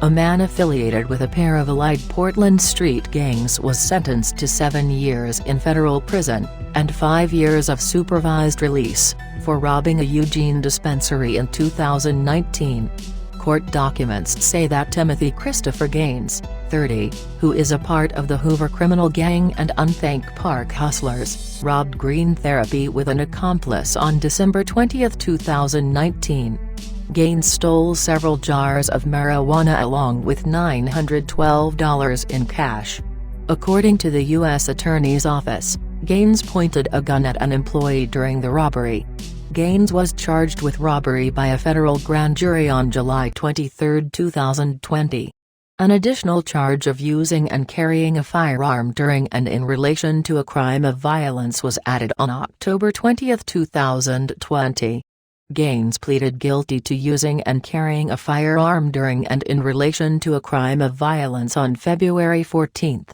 A man affiliated with a pair of allied Portland street gangs was sentenced to 7 years in federal prison, and 5 years of supervised release, for robbing a Eugene dispensary in 2019. Court documents say that Timothy Christopher Gaines, 30, who is a part of the Hoover criminal gang and Unthank Park Hustlers, robbed Green Therapy with an accomplice on December 20, 2019. Gaines stole several jars of marijuana along with $912 in cash. According to the U.S. Attorney's Office, Gaines pointed a gun at an employee during the robbery. Gaines was charged with robbery by a federal grand jury on July 23, 2020. An additional charge of using and carrying a firearm during and in relation to a crime of violence was added on October 20, 2020. Gaines pleaded guilty to using and carrying a firearm during and in relation to a crime of violence on February 14.